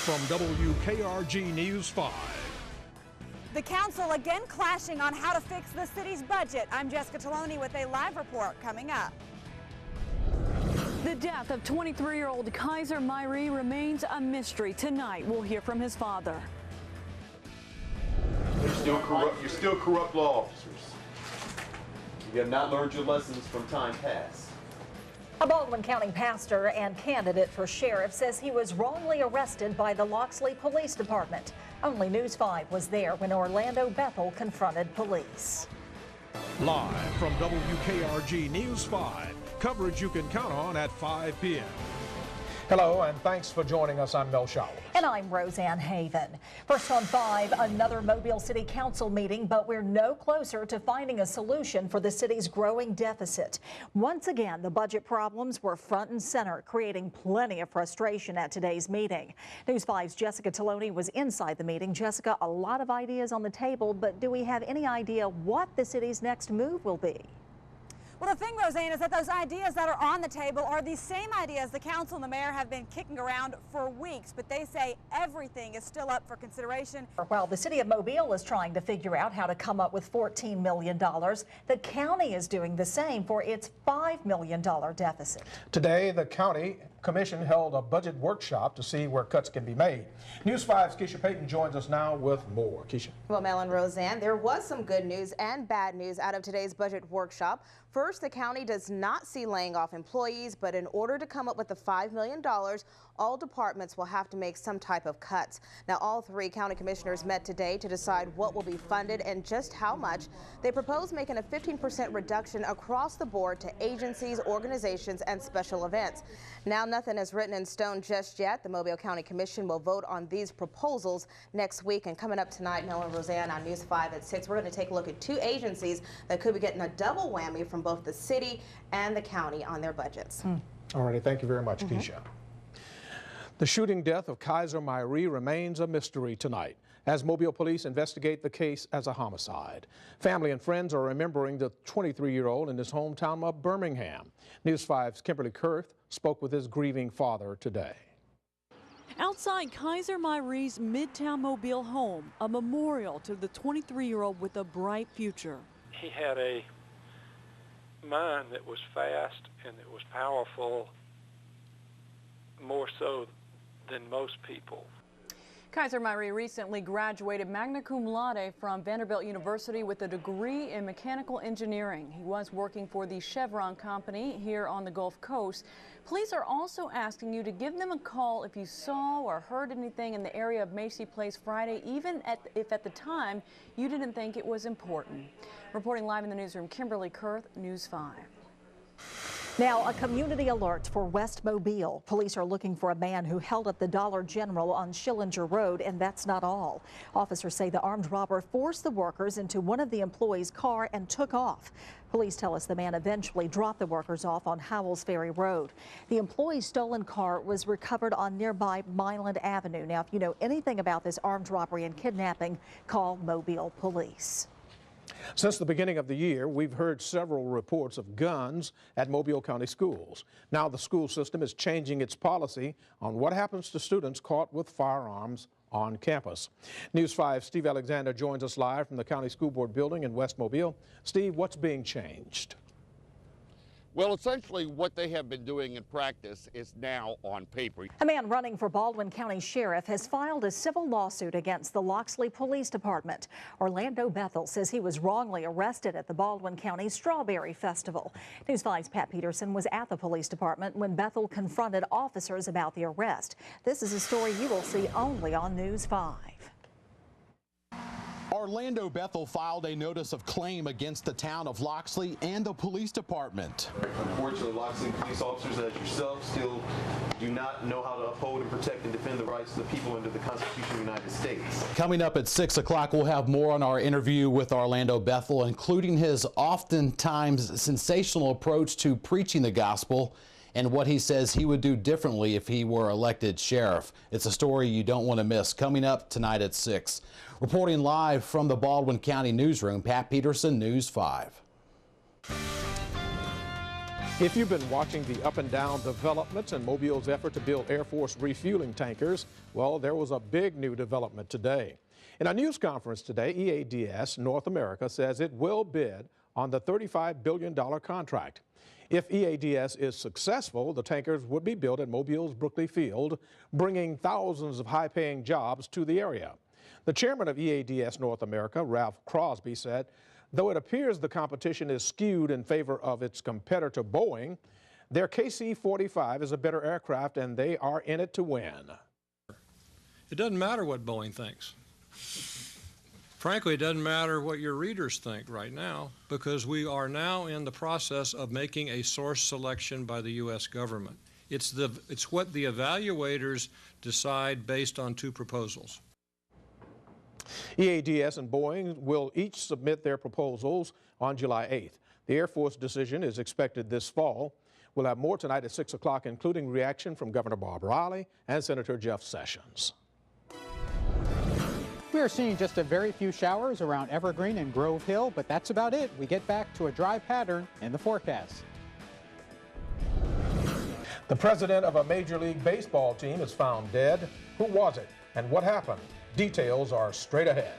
from WKRG News 5. The council again clashing on how to fix the city's budget. I'm Jessica Taloni with a live report coming up. The death of 23-year-old Kaiser Myrie remains a mystery. Tonight, we'll hear from his father. You're still corrupt law officers. You have not learned your lessons from time past. A Baldwin County pastor and candidate for sheriff says he was wrongly arrested by the Loxley Police Department. Only News 5 was there when Orlando Bethel confronted police. Live from WKRG News 5, coverage you can count on at 5 p.m. Hello, and thanks for joining us. I'm Mel Showers. And I'm Roseanne Haven. First on 5, another Mobile City Council meeting, but we're no closer to finding a solution for the city's growing deficit. Once again, the budget problems were front and center, creating plenty of frustration at today's meeting. News 5's Jessica Taloni was inside the meeting. Jessica, a lot of ideas on the table, but do we have any idea what the city's next move will be? Well, the thing, Roseanne, is that those ideas that are on the table are the same ideas the council and the mayor have been kicking around for weeks, but they say everything is still up for consideration. While the city of Mobile is trying to figure out how to come up with $14 million, the county is doing the same for its $5 million deficit. Today, the county commission held a budget workshop to see where cuts can be made. News 5's Keisha Payton joins us now with more. Keisha. Well, Mel and Roseanne, there was some good news and bad news out of today's budget workshop. First, the county does not see laying off employees, but in order to come up with the $5 million, all departments will have to make some type of cuts. Now, all 3 county commissioners met today to decide what will be funded and just how much. They propose making a 15% reduction across the board to agencies, organizations, and special events. Now, nothing is written in stone just yet. The Mobile County Commission will vote on these proposals next week. And coming up tonight, Mel and Roseanne on News 5 at 6, we're going to take a look at 2 agencies that could be getting a double whammy from both the city and the county on their budgets. All righty, thank you very much, Keisha. The shooting death of Kaiser Myrie remains a mystery tonight as Mobile police investigate the case as a homicide. Family and friends are remembering the 23-year-old in his hometown of Birmingham. News 5's Kimberly Kurth spoke with his grieving father today. Outside Kaiser Myrie's Midtown Mobile home, a memorial to the 23-year-old with a bright future. He had a mind that was fast and it was powerful, more so than most people. Kaiser Myrie recently graduated magna cum laude from Vanderbilt University with a degree in mechanical engineering. He was working for the Chevron company here on the Gulf Coast. Police are also asking you to give them a call if you saw or heard anything in the area of Macy Place Friday, even if at the time you didn't think it was important. Reporting live in the newsroom, Kimberly Kurth, News 5. Now, a community alert for West Mobile. Police are looking for a man who held up the Dollar General on Schillinger Road, and that's not all. Officers say the armed robber forced the workers into one of the employees' car and took off. Police tell us the man eventually dropped the workers off on Howells Ferry Road. The employee's stolen car was recovered on nearby Milan Avenue. Now, if you know anything about this armed robbery and kidnapping, call Mobile Police. Since the beginning of the year, we've heard several reports of guns at Mobile County schools. Now the school system is changing its policy on what happens to students caught with firearms on campus. News 5's Steve Alexander joins us live from the County School Board building in West Mobile. Steve, what's being changed? Well, essentially what they have been doing in practice is now on paper. A man running for Baldwin County Sheriff has filed a civil lawsuit against the Loxley Police Department. Orlando Bethel says he was wrongly arrested at the Baldwin County Strawberry Festival. News 5's Pat Peterson was at the police department when Bethel confronted officers about the arrest. This is a story you will see only on News 5. Orlando Bethel filed a notice of claim against the town of Loxley and the police department. Unfortunately, Loxley police officers as yourself still do not know how to uphold and protect and defend the rights of the people under the Constitution of the United States. Coming up at 6 o'clock, we'll have more on our interview with Orlando Bethel, including his oftentimes sensational approach to preaching the gospel and what he says he would do differently if he were elected sheriff. It's a story you don't want to miss. Coming up tonight at 6. Reporting live from the Baldwin County newsroom, Pat Peterson, News 5. If you've been watching the up and down developments in Mobile's effort to build Air Force refueling tankers, well, there was a big new development today. In a news conference today, EADS North America says it will bid on the $35 billion contract. If EADS is successful, the tankers would be built at Mobile's Brookley Field, bringing thousands of high-paying jobs to the area. The chairman of EADS North America, Ralph Crosby, said, though it appears the competition is skewed in favor of its competitor Boeing, their KC-45 is a better aircraft and they are in it to win. It doesn't matter what Boeing thinks. Frankly, it doesn't matter what your readers think right now, because we are now in the process of making a source selection by the U.S. government. It's what the evaluators decide based on two proposals. EADS and Boeing will each submit their proposals on July 8th. The Air Force decision is expected this fall. We'll have more tonight at 6 o'clock, including reaction from Governor Bob Riley and Senator Jeff Sessions. We are seeing just a very few showers around Evergreen and Grove Hill, but that's about it. We get back to a dry pattern in the forecast. The president of a Major League Baseball team is found dead. Who was it and what happened? Details are straight ahead.